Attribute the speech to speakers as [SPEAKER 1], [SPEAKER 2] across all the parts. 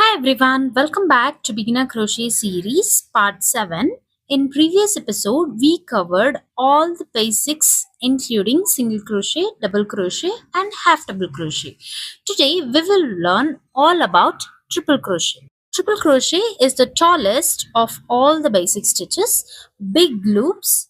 [SPEAKER 1] Hi everyone, welcome back to Beginner Crochet series part 7. In previous episode, we covered all the basics including single crochet, double crochet and half double crochet. Today we will learn all about triple crochet. Triple crochet is the tallest of all the basic stitches, big loops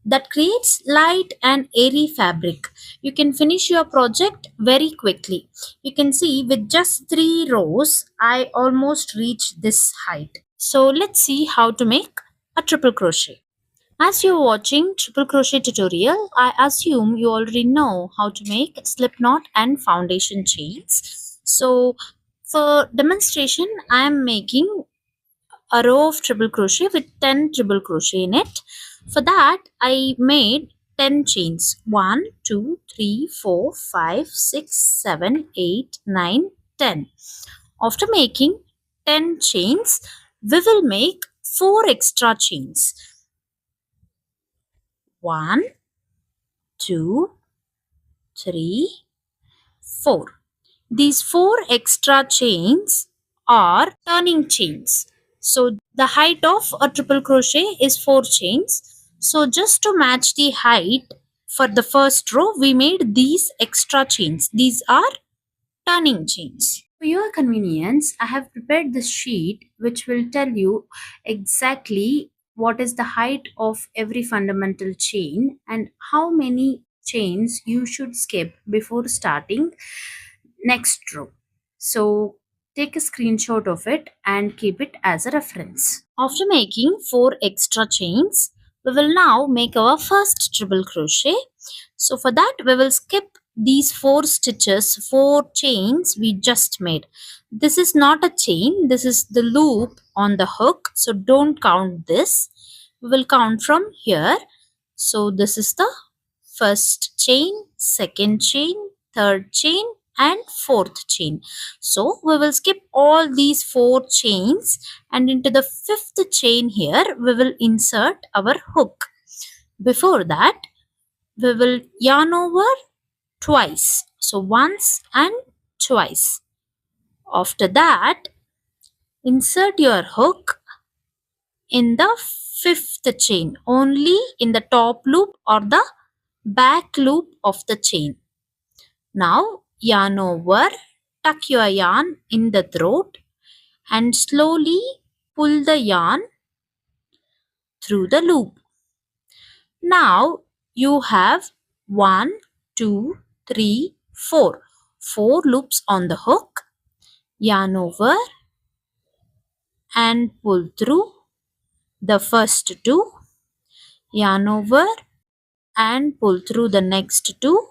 [SPEAKER 1] that creates light and airy fabric. You can finish your project very quickly. You can see with just 3 rows, I almost reached this height. So let's see how to make a triple crochet. As you're watching triple crochet tutorial, I assume you already know how to make slip knot and foundation chains. So for demonstration, I am making a row of triple crochet with 10 triple crochet in it. For that, I made 10 chains. 1, 2, 3, 4, 5, 6, 7, 8, 9, 10. After making 10 chains, we will make 4 extra chains. 1, 2, 3, 4. These 4 extra chains are turning chains. So the height of a triple crochet is 4 chains. So just to match the height for the first row, we made these extra chains. These are turning chains. For your convenience, I have prepared this sheet which will tell you exactly what is the height of every fundamental chain and how many chains you should skip before starting next row. So take a screenshot of it and keep it as a reference. After making 4 extra chains, we will now make our first triple crochet. So for that we will skip these 4 stitches, 4 chains we just made. This is not a chain, this is the loop on the hook. So don't count this. We will count from here. So this is the first chain, second chain, third chain and fourth chain. So we will skip all these 4 chains and into the 5th chain here we will insert our hook. Before that we will yarn over twice. So once and twice. After that insert your hook in the 5th chain, only in the top loop or the back loop of the chain. Now yarn over, tuck your yarn in the throat and slowly pull the yarn through the loop. Now you have 1, 2, 3, 4. 4 loops on the hook. Yarn over and pull through the first 2. Yarn over and pull through the next 2.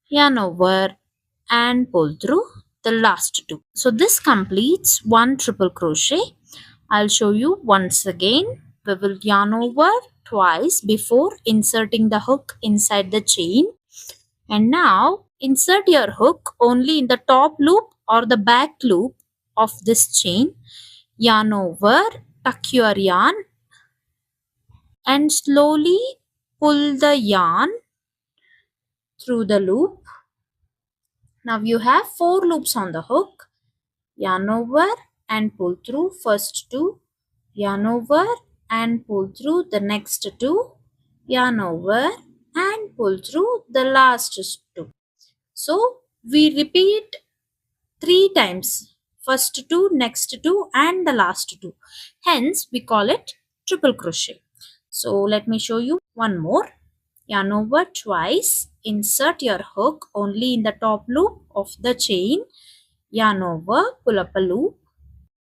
[SPEAKER 1] Yarn over and pull through the last 2. So this completes one triple crochet. I'll show you once again. We will yarn over twice before inserting the hook inside the chain. And now insert your hook only in the top loop or the back loop of this chain. Yarn over, tuck your yarn and slowly pull the yarn through the loop. Now you have 4 loops on the hook. Yarn over and pull through first 2. Yarn over and pull through the next 2. Yarn over and pull through the last 2. So we repeat 3 times. First 2, next 2 and the last 2. Hence we call it triple crochet. So let me show you one more. Yarn over twice. Insert your hook only in the top loop of the chain. Yarn over, pull up a loop.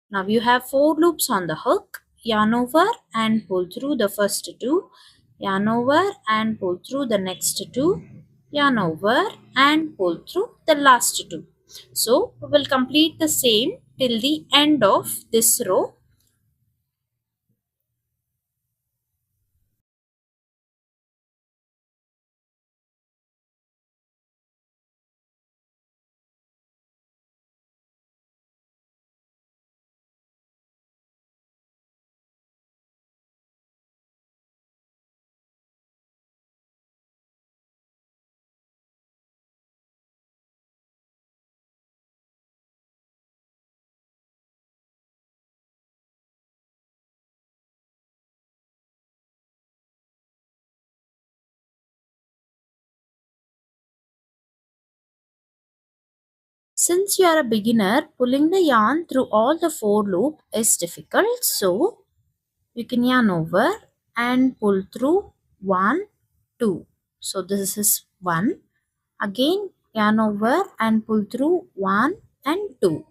[SPEAKER 1] Now you have 4 loops on the hook. Yarn over and pull through the first 2. Yarn over and pull through the next 2. Yarn over and pull through the last 2. So we will complete the same till the end of this row. Since you are a beginner, pulling the yarn through all the 4 loops is difficult. So you can yarn over and pull through 1, 2. So this is 1. Again yarn over and pull through 1 and 2.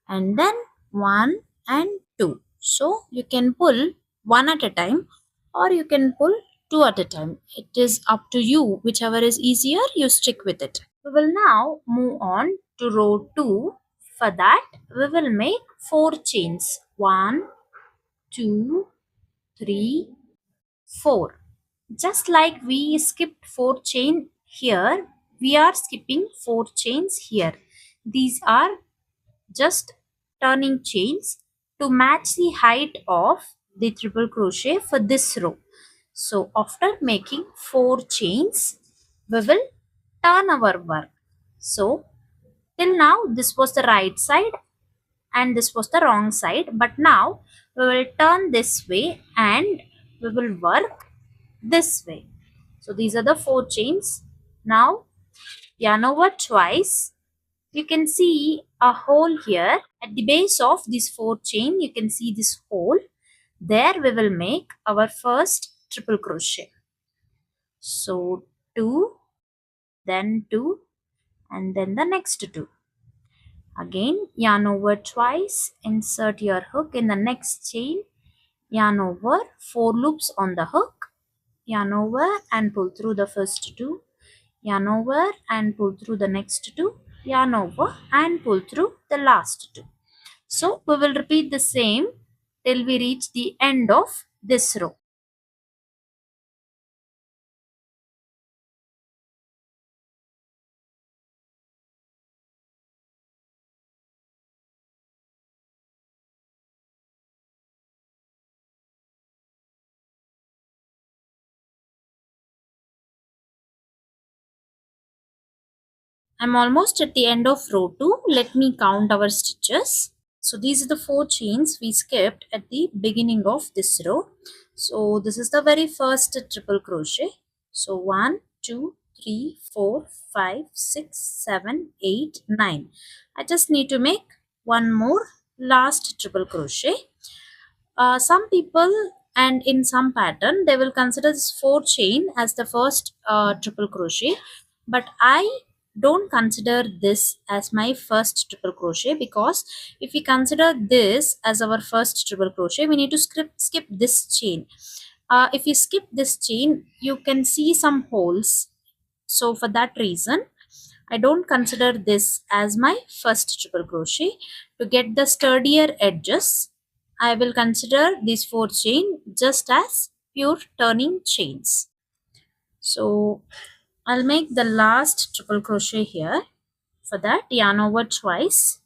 [SPEAKER 1] And then 1 and 2. So you can pull 1 at a time or you can pull 2 at a time. It is up to you. Whichever is easier, you stick with it. We will now move on to row 2. For that, we will make 4 chains. 1, 2, 3, 4. Just like we skipped 4 chain here, we are skipping 4 chains here. These are just turning chains to match the height of the triple crochet for this row. So after making 4 chains, we will turn our work. So till now this was the right side and this was the wrong side, but now we will turn this way and we will work this way. So these are the 4 chains. Now yarn over twice. You can see a hole here at the base of this 4 chain. You can see this hole. There we will make our first triple crochet. So 2, then 2, and then the next 2. Again yarn over twice, insert your hook in the next chain, yarn over 4 loops on the hook, yarn over and pull through the first 2, yarn over and pull through the next 2, yarn over and pull through the last 2. So we will repeat the same till we reach the end of this row. I'm almost at the end of row 2. Let me count our stitches. So these are the 4 chains we skipped at the beginning of this row. So this is the very first triple crochet. So 1, 2, 3, 4, 5, 6, 7, 8, 9. I just need to make one more last triple crochet. Some people and in some pattern they will consider this 4 chain as the first triple crochet, but I don't consider this as my first triple crochet, because if we consider this as our first triple crochet, we need to skip this chain. If you skip this chain, you can see some holes. So for that reason, I don't consider this as my first triple crochet. To get the sturdier edges, I will consider these 4 chain just as pure turning chains. So I'll make the last triple crochet here. For that, yarn over twice.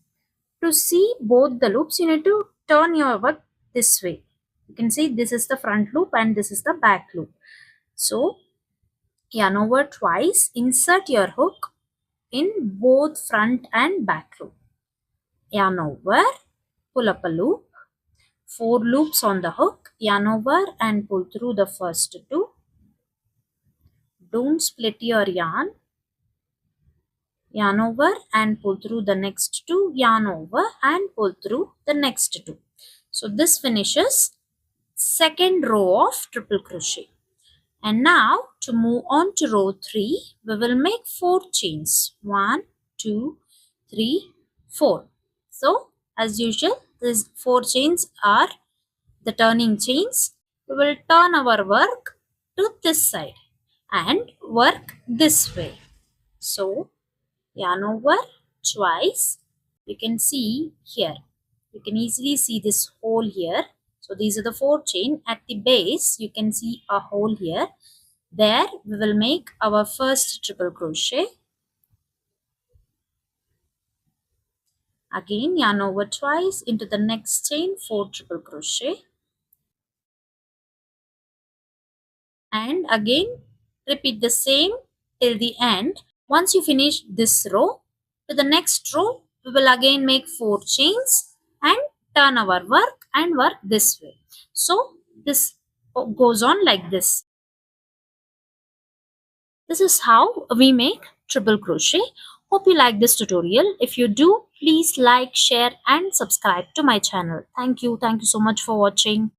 [SPEAKER 1] To see both the loops, you need to turn your work this way. You can see this is the front loop and this is the back loop. So yarn over twice, insert your hook in both front and back loop. Yarn over, pull up a loop, 4 loops on the hook, yarn over and pull through the first 2. Don't split your yarn. Yarn over and pull through the next 2, yarn over and pull through the next 2. So this finishes second row of triple crochet. And now to move on to row 3, we will make 4 chains. 1, 2, 3, 4. So as usual, these 4 chains are the turning chains. We will turn our work to this side and work this way. So yarn over twice. You can see here. You can easily see this hole here. So these are the 4 chain. At the base, you can see a hole here. There we will make our first triple crochet. Again yarn over twice into the next chain, 4 triple crochet. And again repeat the same till the end. Once you finish this row, to the next row we will again make 4 chains and turn our work and work this way. So this goes on like this. This is how we make triple crochet. Hope you like this tutorial. If you do, please like, share and subscribe to my channel. Thank you. Thank you so much for watching.